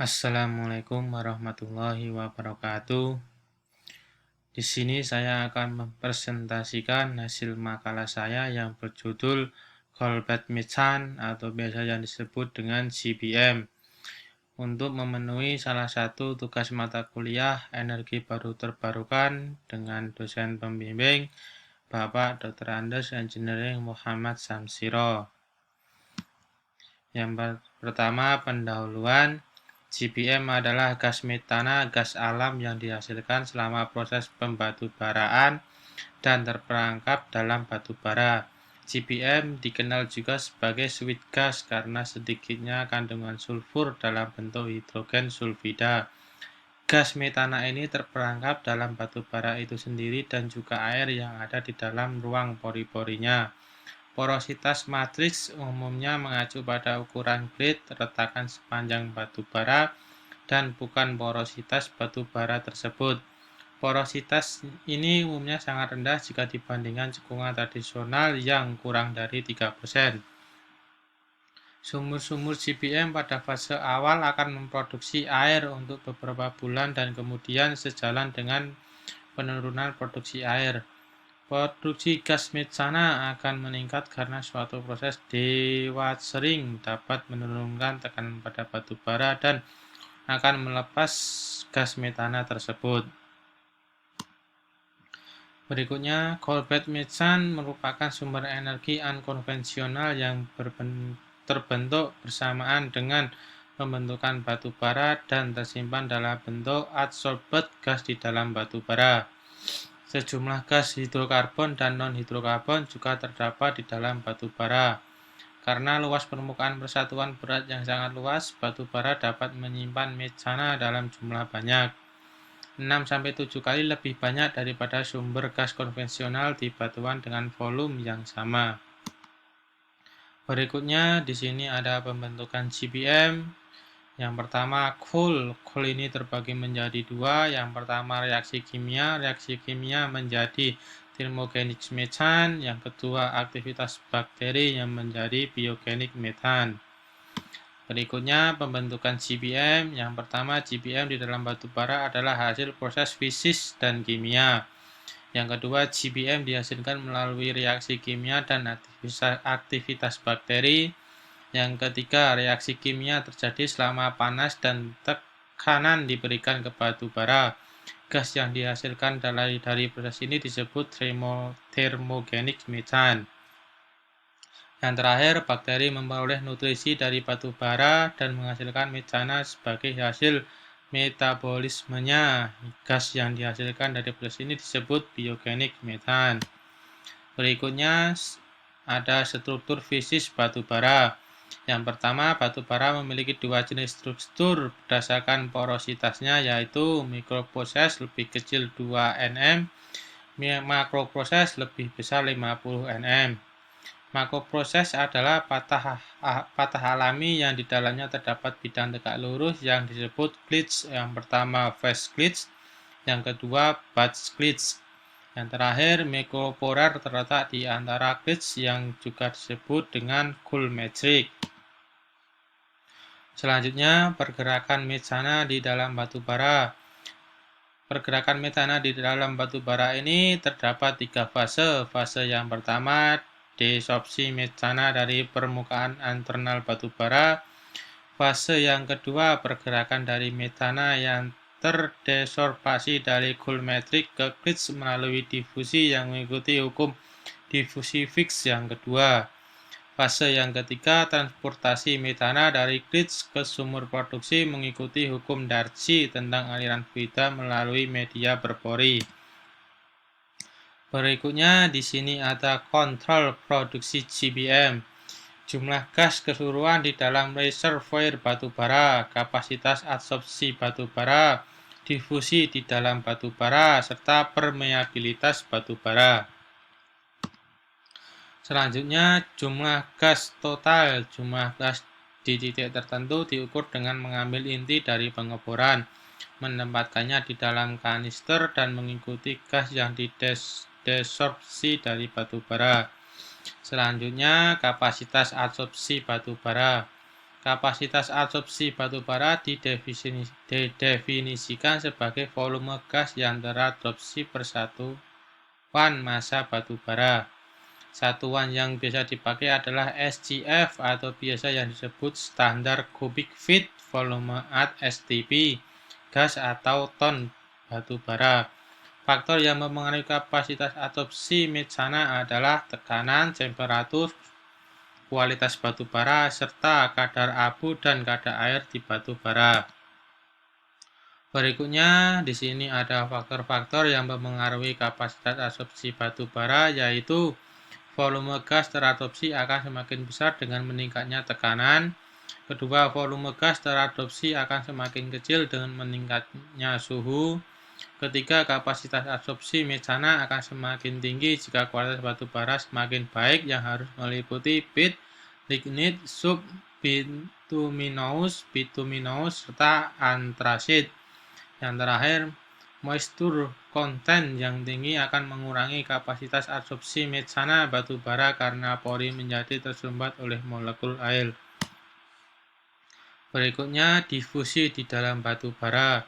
Assalamualaikum warahmatullahi wabarakatuh. Di sini saya akan mempresentasikan hasil makalah saya yang berjudul Cold-Bed Methane atau biasa yang disebut dengan CBM untuk memenuhi salah satu tugas mata kuliah energi baru terbarukan dengan dosen pembimbing Bapak Dr. Andes Engineering Muhammad Samsiro. Yang pertama, pendahuluan. CBM adalah gas metana, gas alam yang dihasilkan selama proses pembatubaraan dan terperangkap dalam batu bara. CBM dikenal juga sebagai sweet gas karena sedikitnya kandungan sulfur dalam bentuk hidrogen sulfida. Gas metana ini terperangkap dalam batu bara itu sendiri dan juga air yang ada di dalam ruang pori-porinya. Porositas matriks umumnya mengacu pada ukuran grid retakan sepanjang batu bara dan bukan porositas batu bara tersebut. Porositas ini umumnya sangat rendah jika dibandingkan cekungan tradisional yang kurang dari 3%. Sumur-sumur CBM pada fase awal akan memproduksi air untuk beberapa bulan dan kemudian sejalan dengan penurunan produksi air. Produksi gas metana akan meningkat karena suatu proses dewatering dapat menurunkan tekanan pada batu bara dan akan melepas gas metana tersebut. Berikutnya, coal-bed methane merupakan sumber energi unkonvensional yang terbentuk bersamaan dengan pembentukan batu bara dan tersimpan dalam bentuk adsorbed gas di dalam batu bara. Sejumlah gas hidrokarbon dan non-hidrokarbon juga terdapat di dalam batu bara. Karena luas permukaan persatuan berat yang sangat luas, batu bara dapat menyimpan metana dalam jumlah banyak. 6-7 kali lebih banyak daripada sumber gas konvensional di batuan dengan volume yang sama. Berikutnya di sini ada pembentukan CBM. Yang pertama cool ini terbagi menjadi dua. Yang pertama reaksi kimia menjadi thermogenic methane. Yang kedua aktivitas bakteri yang menjadi biogenic methane. Berikutnya pembentukan CBM. Yang pertama CBM di dalam batu bara adalah hasil proses fisik dan kimia. Yang kedua CBM dihasilkan melalui reaksi kimia dan aktivitas bakteri. Yang ketiga, reaksi kimia terjadi selama panas dan tekanan diberikan ke batu bara. Gas yang dihasilkan dari proses ini disebut thermogenic methane. Yang terakhir, bakteri memperoleh nutrisi dari batu bara dan menghasilkan metana sebagai hasil metabolismenya. Gas yang dihasilkan dari proses ini disebut biogenic methane. Berikutnya ada struktur fisik batu bara. Yang pertama, batu bara memiliki dua jenis struktur berdasarkan porositasnya, yaitu mikroproses lebih kecil 2 nm, makroproses lebih besar 50 nm. Makroproses adalah patah alami yang di dalamnya terdapat bidang tegak lurus yang disebut glitch. Yang pertama phase glitch, yang kedua batch glitch. Yang terakhir, mikroporer terletak di antara glitch yang juga disebut dengan cool matrix. Selanjutnya, pergerakan metana di dalam batu bara. Pergerakan metana di dalam batu bara ini terdapat 3 fase. Fase yang pertama, desorpsi metana dari permukaan internal batu bara. Fase yang kedua, pergerakan dari metana yang terdesorbasi dari cool matrix ke glitch melalui difusi yang mengikuti hukum difusi Fick yang kedua. Fase yang ketiga, transportasi metana dari glitch ke sumur produksi mengikuti hukum Darcy tentang aliran fluida melalui media berpori. Berikutnya di sini ada kontrol produksi CBM. Jumlah gas keseluruhan di dalam reservoir batu bara, kapasitas adsorpsi batu bara, difusi di dalam batu bara, serta permeabilitas batu bara. Selanjutnya, jumlah gas total. Jumlah gas di titik tertentu diukur dengan mengambil inti dari pengeboran, menempatkannya di dalam kanister, dan mengikuti gas yang didesorpsi dari batu bara. Selanjutnya, kapasitas adsorpsi batu bara. Kapasitas absorpsi batubara didefinisikan sebagai volume gas yang teradsorpsi per satuan massa batubara. Satuan yang biasa dipakai adalah SCF atau biasa yang disebut standar cubic feet volume at STP, gas atau ton batubara. Faktor yang mempengaruhi kapasitas absorpsi metsana adalah tekanan, temperatur, kualitas batubara, serta kadar abu dan kadar air di batubara. Berikutnya, di sini ada faktor-faktor yang mempengaruhi kapasitas absorpsi batubara, yaitu volume gas teradsorpsi akan semakin besar dengan meningkatnya tekanan. Kedua, volume gas teradsorpsi akan semakin kecil dengan meningkatnya suhu. Ketiga, kapasitas absorpsi metsana akan semakin tinggi jika kualitas batubara semakin baik yang harus meliputi pit, lignit, bituminous, serta antrasit. Yang terakhir, moisture content yang tinggi akan mengurangi kapasitas absorpsi metsana batubara karena pori menjadi tersumbat oleh molekul air. Berikutnya, difusi di dalam batubara.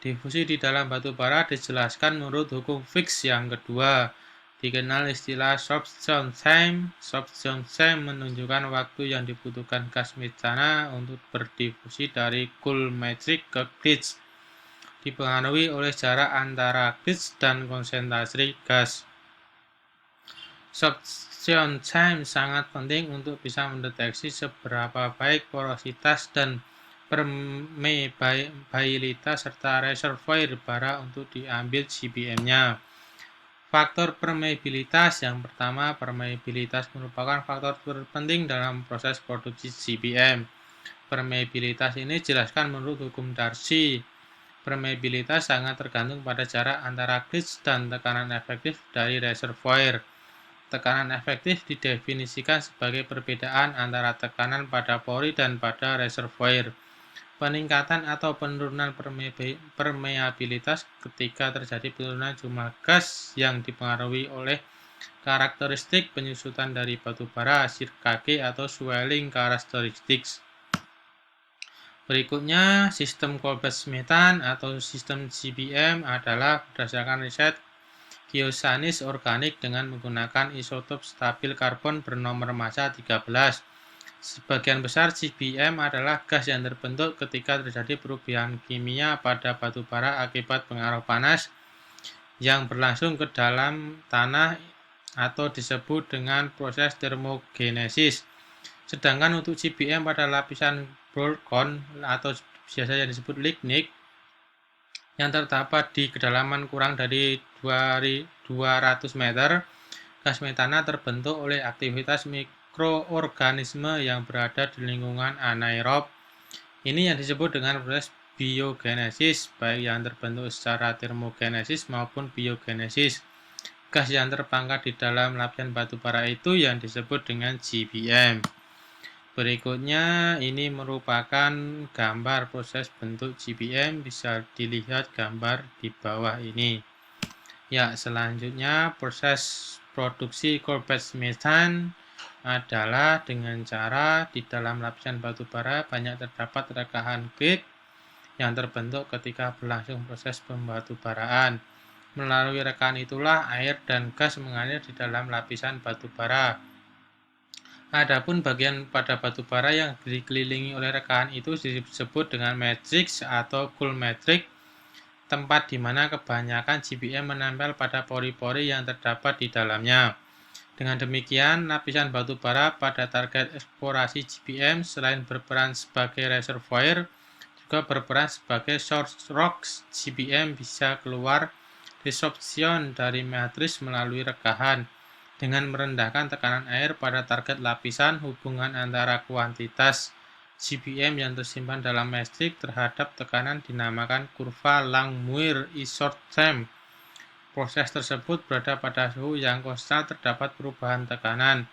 Difusi di dalam batubara dijelaskan menurut hukum Fick yang kedua. Dikenal istilah sorption time. Sorption time menunjukkan waktu yang dibutuhkan gas metsana untuk berdifusi dari cool matrix ke gauge. Dipengaruhi oleh jarak antara gauge dan konsentrasi gas. Sorption time sangat penting untuk bisa mendeteksi seberapa baik porositas dan permeabilitas serta reservoir bara untuk diambil GBM-nya. Faktor permeabilitas yang pertama, permeabilitas merupakan faktor terpenting dalam proses produksi GBM. Permeabilitas ini dijelaskan menurut hukum Darcy. Permeabilitas sangat tergantung pada jarak antara gauge dan tekanan efektif dari reservoir. Tekanan efektif didefinisikan sebagai perbedaan antara tekanan pada pori dan pada reservoir. Peningkatan atau penurunan permeabilitas ketika terjadi penurunan jumlah gas yang dipengaruhi oleh karakteristik penyusutan dari batubara, KG atau swelling characteristics. Berikutnya, sistem Colbert-Smeaton atau sistem GBM adalah berdasarkan riset geosanis organik dengan menggunakan isotop stabil karbon bernomor massa 13. Sebagian besar GBM adalah gas yang terbentuk ketika terjadi perubahan kimia pada batubara akibat pengaruh panas yang berlangsung ke dalam tanah atau disebut dengan proses termogenesis. Sedangkan untuk GBM pada lapisan boron atau biasa yang disebut lignit yang terdapat di kedalaman kurang dari 200 meter, gas metana terbentuk oleh aktivitas mikroorganisme yang berada di lingkungan anaerob. Ini yang disebut dengan proses biogenesis, baik yang terbentuk secara termogenesis maupun biogenesis. Gas yang terpangkat di dalam lapisan batubara itu yang disebut dengan GBM. Berikutnya, ini merupakan gambar proses bentuk GBM, bisa dilihat gambar di bawah ini. Ya, selanjutnya proses produksi Colbert-Smeaton adalah dengan cara di dalam lapisan batubara banyak terdapat rekahan grid yang terbentuk ketika berlangsung proses pembatubaraan. Melalui rekahan itulah air dan gas mengalir di dalam lapisan batubara. Adapun bagian pada batubara yang dikelilingi oleh rekahan itu disebut dengan matrix atau cool matrix, tempat di mana kebanyakan GBM menempel pada pori-pori yang terdapat di dalamnya. Dengan demikian, lapisan batubara pada target eksplorasi GBM selain berperan sebagai reservoir, juga berperan sebagai source rocks. GBM bisa keluar desorption dari matriks melalui rekahan. Dengan merendahkan tekanan air pada target lapisan, hubungan antara kuantitas GBM yang tersimpan dalam matriks terhadap tekanan dinamakan kurva Langmuir-Isortem. Proses tersebut berada pada suhu yang konstan, terdapat perubahan tekanan.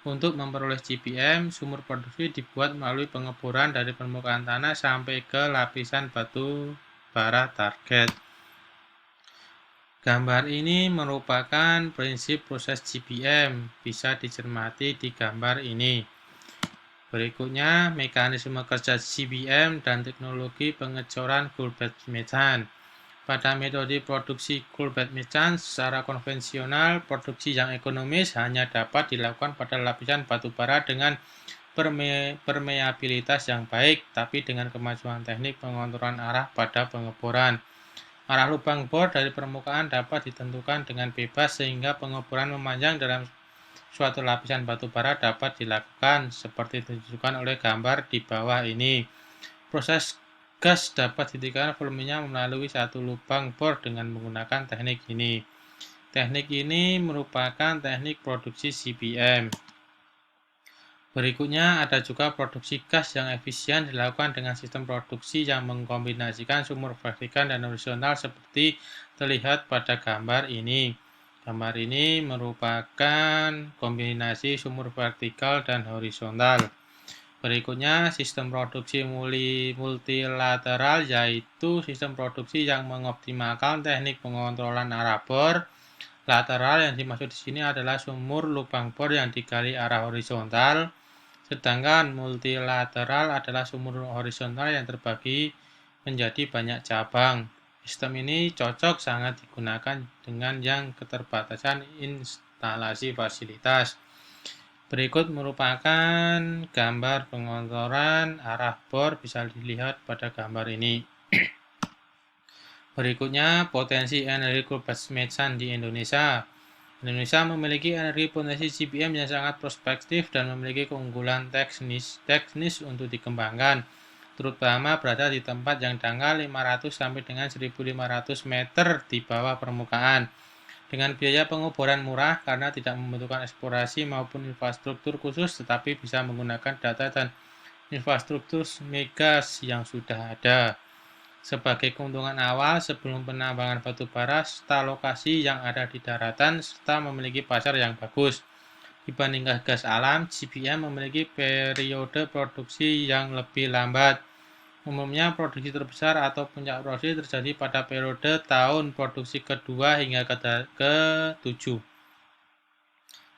Untuk memperoleh GBM, sumur produksi dibuat melalui pengeboran dari permukaan tanah sampai ke lapisan batu bara target. Gambar ini merupakan prinsip proses GBM, bisa dicermati di gambar ini. Berikutnya, mekanisme kerja CBM dan teknologi pengecoran Coolbed Methane. Pada metode produksi Coolbed Methane secara konvensional, produksi yang ekonomis hanya dapat dilakukan pada lapisan batu bara dengan permeabilitas yang baik, tapi dengan kemajuan teknik pengontrolan arah pada pengeboran. Arah lubang bor dari permukaan dapat ditentukan dengan bebas sehingga pengeboran memanjang dalam suatu lapisan batu bara dapat dilakukan seperti ditunjukkan oleh gambar di bawah ini. Proses gas dapat ditingkatkan volumenya melalui satu lubang bor dengan menggunakan teknik ini. Teknik ini merupakan teknik produksi CBM. Berikutnya ada juga produksi gas yang efisien dilakukan dengan sistem produksi yang mengkombinasikan sumur vertikal dan horizontal seperti terlihat pada gambar ini. Gambar ini merupakan kombinasi sumur vertikal dan horizontal. Berikutnya sistem produksi multilateral, yaitu sistem produksi yang mengoptimalkan teknik pengontrolan arah bor. Lateral yang dimaksud di sini adalah sumur lubang bor yang digali arah horizontal. Sedangkan multilateral adalah sumur horizontal yang terbagi menjadi banyak cabang. Sistem ini cocok sangat digunakan dengan yang keterbatasan instalasi fasilitas. Berikut merupakan gambar pengontrolan arah bor, bisa dilihat pada gambar ini. Berikutnya, potensi energi Coolbed Methane di Indonesia. Indonesia memiliki energi potensi CBM yang sangat prospektif dan memiliki keunggulan teknis untuk dikembangkan, terutama berada di tempat yang dangkal 500 sampai dengan 1.500 meter di bawah permukaan. Dengan biaya pengeboran murah karena tidak membutuhkan eksplorasi maupun infrastruktur khusus, tetapi bisa menggunakan data dan infrastruktur migas yang sudah ada. Sebagai keuntungan awal, sebelum penambangan batu bara, serta lokasi yang ada di daratan, serta memiliki pasar yang bagus. Dibandingkan gas alam, CBM memiliki periode produksi yang lebih lambat. Umumnya, produksi terbesar atau puncak produksi terjadi pada periode tahun produksi kedua hingga ke-7.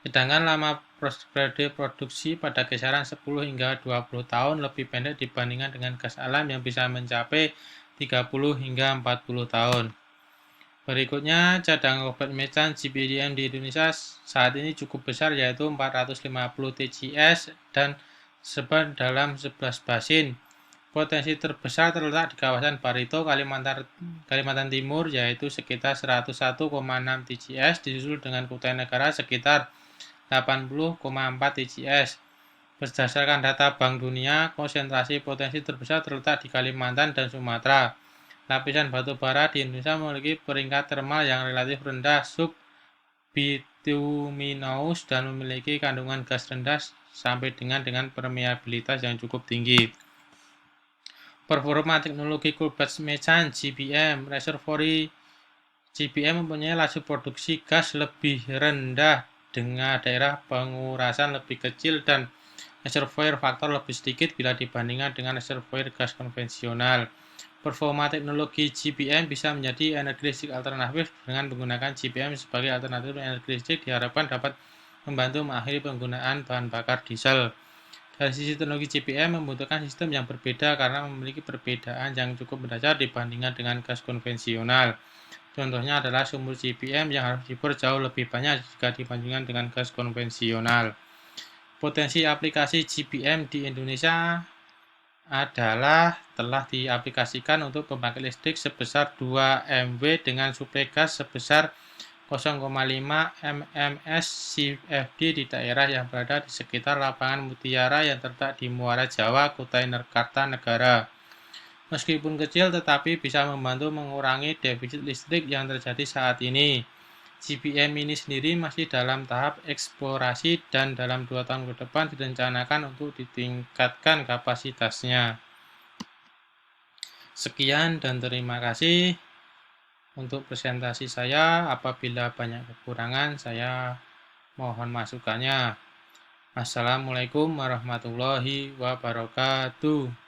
Sedangkan lama periode produksi pada kisaran 10 hingga 20 tahun lebih pendek dibandingkan dengan gas alam yang bisa mencapai 30 hingga 40 tahun. Berikutnya, cadangan Coolbed Methane CBM di Indonesia saat ini cukup besar, yaitu 450 TCS dan sebar dalam 11 basin. Potensi terbesar terletak di kawasan Barito, Kalimantan Timur, yaitu sekitar 101,6 TCS, disusul dengan Kutai Negara sekitar 80,4 TCS. Berdasarkan data Bank Dunia, konsentrasi potensi terbesar terletak di Kalimantan dan Sumatera. Lapisan batu bara di Indonesia memiliki peringkat termal yang relatif rendah subbituminous dan memiliki kandungan gas rendah sampai dengan permeabilitas yang cukup tinggi. Performa teknologi Coolbed Methane CBM. Reservoir CBM mempunyai laju produksi gas lebih rendah dengan daerah pengurasan lebih kecil dan reservoir faktor lebih sedikit bila dibandingkan dengan reservoir gas konvensional. Performa teknologi CBM bisa menjadi energi listrik alternatif. Dengan menggunakan CBM sebagai alternatif energi listrik diharapkan dapat membantu mengakhiri penggunaan bahan bakar diesel. Dari sisi teknologi CBM membutuhkan sistem yang berbeda karena memiliki perbedaan yang cukup mendasar dibandingkan dengan gas konvensional. Contohnya adalah sumur CBM yang harus dibor jauh lebih banyak jika dibandingkan dengan gas konvensional. Potensi aplikasi CBM di Indonesia adalah telah diaplikasikan untuk pembangkit listrik sebesar 2 MW dengan suplai gas sebesar 0,5 mms CFD di daerah yang berada di sekitar lapangan Mutiara yang terletak di Muara Jawa, Kutai Kartanegara. Meskipun kecil tetapi bisa membantu mengurangi defisit listrik yang terjadi saat ini. CBM ini sendiri masih dalam tahap eksplorasi dan dalam 2 tahun ke depan direncanakan untuk ditingkatkan kapasitasnya. Sekian dan terima kasih untuk presentasi saya. Apabila banyak kekurangan, saya mohon masukannya. Assalamualaikum warahmatullahi wabarakatuh.